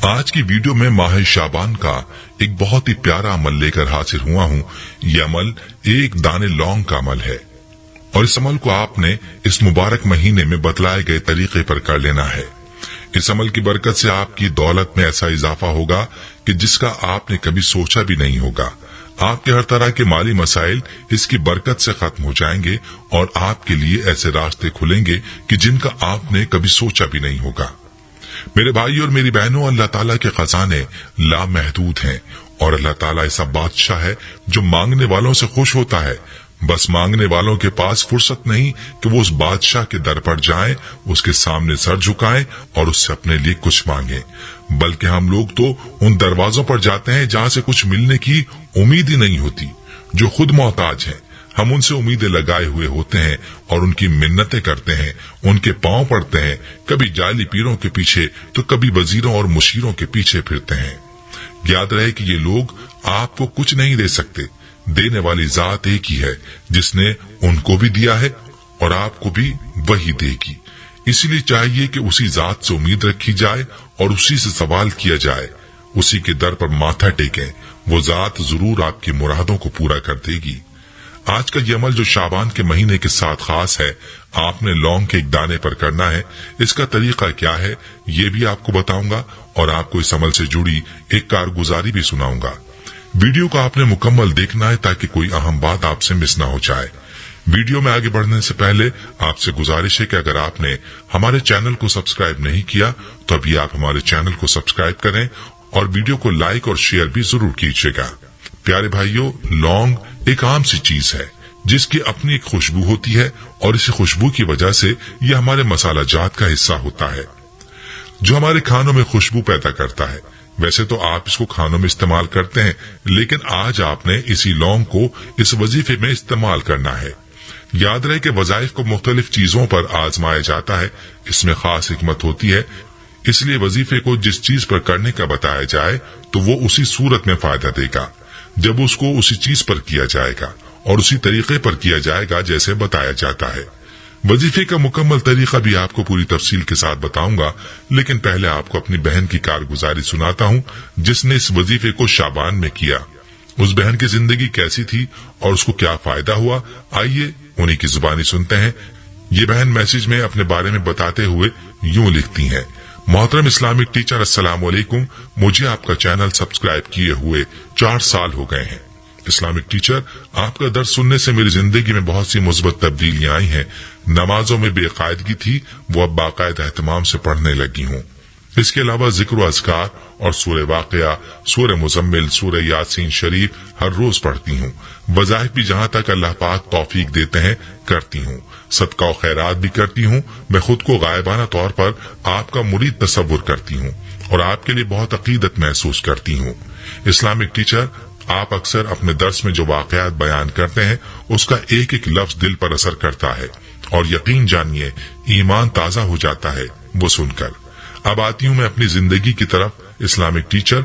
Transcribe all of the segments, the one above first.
آج کی ویڈیو میں ماہ شعبان کا ایک بہت ہی پیارا عمل لے کر حاضر ہوا ہوں۔ یہ عمل ایک دانے لونگ کا عمل ہے اور اس عمل کو آپ نے اس مبارک مہینے میں بتلائے گئے طریقے پر کر لینا ہے۔ اس عمل کی برکت سے آپ کی دولت میں ایسا اضافہ ہوگا کہ جس کا آپ نے کبھی سوچا بھی نہیں ہوگا۔ آپ کے ہر طرح کے مالی مسائل اس کی برکت سے ختم ہو جائیں گے اور آپ کے لیے ایسے راستے کھلیں گے کہ جن کا آپ نے کبھی سوچا بھی نہیں ہوگا۔ میرے بھائی اور میری بہنوں، اللہ تعالیٰ کے خزانے لامحدود ہیں اور اللہ تعالیٰ ایسا بادشاہ ہے جو مانگنے والوں سے خوش ہوتا ہے۔ بس مانگنے والوں کے پاس فرصت نہیں کہ وہ اس بادشاہ کے در پر جائیں، اس کے سامنے سر جھکائیں اور اس سے اپنے لیے کچھ مانگیں، بلکہ ہم لوگ تو ان دروازوں پر جاتے ہیں جہاں سے کچھ ملنے کی امید ہی نہیں ہوتی، جو خود محتاج ہیں۔ ہم ان سے امیدیں لگائے ہوئے ہوتے ہیں اور ان کی منتیں کرتے ہیں، ان کے پاؤں پڑتے ہیں، کبھی جعلی پیروں کے پیچھے تو کبھی وزیروں اور مشیروں کے پیچھے پھرتے ہیں۔ یاد رہے کہ یہ لوگ آپ کو کچھ نہیں دے سکتے، دینے والی ذات ایک ہی ہے جس نے ان کو بھی دیا ہے اور آپ کو بھی وہی دے گی۔ اسی لیے چاہیے کہ اسی ذات سے امید رکھی جائے اور اسی سے سوال کیا جائے، اسی کے در پر ماتھا ٹیکیں، وہ ذات ضرور آپ کی مرادوں کو پورا کر دے گی۔ آج کا یہ عمل جو شعبان کے مہینے کے ساتھ خاص ہے، آپ نے لونگ کے ایک دانے پر کرنا ہے۔ اس کا طریقہ کیا ہے یہ بھی آپ کو بتاؤں گا اور آپ کو اس عمل سے جڑی ایک کارگزاری بھی سناؤں گا۔ ویڈیو کو آپ نے مکمل دیکھنا ہے تاکہ کوئی اہم بات آپ سے مس نہ ہو جائے۔ ویڈیو میں آگے بڑھنے سے پہلے آپ سے گزارش ہے کہ اگر آپ نے ہمارے چینل کو سبسکرائب نہیں کیا تو ابھی آپ ہمارے چینل کو سبسکرائب کریں اور ویڈیو کو لائک اور شیئر بھی ضرور کیجیے گا۔ پیارے بھائیوں، لونگ ایک عام سی چیز ہے جس کی اپنی ایک خوشبو ہوتی ہے اور اسی خوشبو کی وجہ سے یہ ہمارے مسالہ جات کا حصہ ہوتا ہے جو ہمارے کھانوں میں خوشبو پیدا کرتا ہے۔ ویسے تو آپ اس کو کھانوں میں استعمال کرتے ہیں، لیکن آج آپ نے اسی لونگ کو اس وظیفے میں استعمال کرنا ہے۔ یاد رہے کہ وظائف کو مختلف چیزوں پر آزمایا جاتا ہے، اس میں خاص حکمت ہوتی ہے، اس لیے وظیفے کو جس چیز پر کرنے کا بتایا جائے تو وہ اسی صورت میں فائدہ دے گا جب اس کو اسی چیز پر کیا جائے گا اور اسی طریقے پر کیا جائے گا جیسے بتایا جاتا ہے۔ وظیفے کا مکمل طریقہ بھی آپ کو پوری تفصیل کے ساتھ بتاؤں گا، لیکن پہلے آپ کو اپنی بہن کی کارگزاری سناتا ہوں جس نے اس وظیفے کو شعبان میں کیا۔ اس بہن کی زندگی کیسی تھی اور اس کو کیا فائدہ ہوا، آئیے انہی کی زبانی سنتے ہیں۔ یہ بہن میسج میں اپنے بارے میں بتاتے ہوئے یوں لکھتی ہیں: محترم اسلامک ٹیچر، السلام علیکم، مجھے آپ کا چینل سبسکرائب کیے ہوئے 4 سال ہو گئے ہیں۔ اسلامک ٹیچر، آپ کا درس سننے سے میری زندگی میں بہت سی مثبت تبدیلیاں آئی ہیں۔ نمازوں میں بے قاعدگی تھی، وہ اب باقاعدہ اہتمام سے پڑھنے لگی ہوں۔ اس کے علاوہ ذکر و اذکار اور سورہ واقعہ، سورہ مزمل، سورہ یاسین شریف ہر روز پڑھتی ہوں۔ وظائف بھی جہاں تک اللہ پاک توفیق دیتے ہیں کرتی ہوں۔ صدقہ و خیرات بھی کرتی ہوں۔ میں خود کو غائبانہ طور پر آپ کا مرید تصور کرتی ہوں اور آپ کے لیے بہت عقیدت محسوس کرتی ہوں۔ اسلامک ٹیچر، آپ اکثر اپنے درس میں جو واقعات بیان کرتے ہیں اس کا ایک ایک لفظ دل پر اثر کرتا ہے اور یقین جانیے ایمان تازہ ہو جاتا ہے وہ سن کر۔ اب آتی ہوں میں اپنی زندگی کی طرف۔ اسلامک ٹیچر،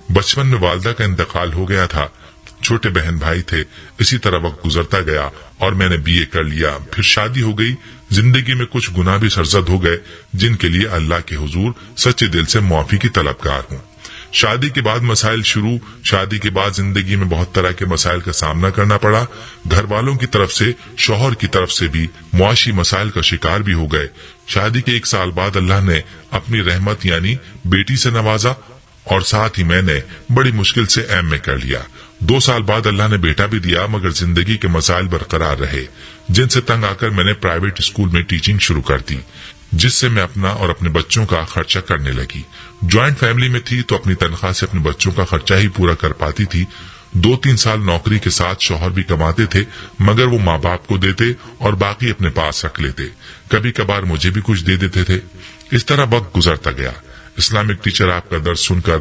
بچپن میں والدہ کا انتقال ہو گیا تھا، چھوٹے بہن بھائی تھے، اسی طرح وقت گزرتا گیا اور میں نے BA کر لیا، پھر شادی ہو گئی۔ زندگی میں کچھ گناہ بھی سرزد ہو گئے جن کے لیے اللہ کے حضور سچے دل سے معافی کی طلبگار ہوں۔ شادی کے بعد مسائل شروع، شادی کے بعد زندگی میں بہت طرح کے مسائل کا سامنا کرنا پڑا، گھر والوں کی طرف سے، شوہر کی طرف سے بھی معاشی مسائل کا شکار بھی ہو گئے۔ شادی کے 1 سال بعد اللہ نے اپنی رحمت یعنی بیٹی سے نوازا اور ساتھ ہی میں نے بڑی مشکل سے MA کر لیا۔ 2 سال بعد اللہ نے بیٹا بھی دیا، مگر زندگی کے مسائل برقرار رہے جن سے تنگ آ کر میں نے پرائیویٹ اسکول میں ٹیچنگ شروع کر دی، جس سے میں اپنا اور اپنے بچوں کا خرچہ کرنے لگی۔ جوائنٹ فیملی میں تھی تو اپنی تنخواہ سے اپنے بچوں کا خرچہ ہی پورا کر پاتی تھی۔ 2-3 سال نوکری کے ساتھ شوہر بھی کماتے تھے، مگر وہ ماں باپ کو دیتے اور باقی اپنے پاس رکھ لیتے، کبھی کبھار مجھے بھی کچھ دے دیتے تھے۔ اس طرح وقت گزرتا گیا۔ اسلامک ٹیچر، آپ کا درس سن کر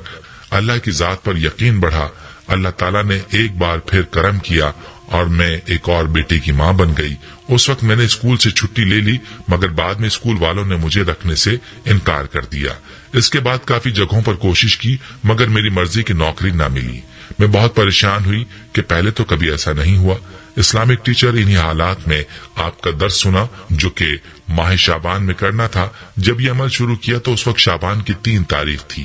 اللہ کی ذات پر یقین بڑھا۔ اللہ تعالیٰ نے ایک بار پھر کرم کیا اور میں ایک اور بیٹے کی ماں بن گئی۔ اس وقت میں نے اسکول سے چھٹی لے لی، مگر بعد میں اسکول والوں نے مجھے رکھنے سے انکار کر دیا۔ اس کے بعد کافی جگہوں پر کوشش کی، مگر میری مرضی کی نوکری نہ ملی۔ میں بہت پریشان ہوئی کہ پہلے تو کبھی ایسا نہیں ہوا۔ اسلامک ٹیچر، انہی حالات میں آپ کا درس سنا جو کہ ماہ شعبان میں کرنا تھا۔ جب یہ عمل شروع کیا تو اس وقت شعبان کی 3 تاریخ تھی۔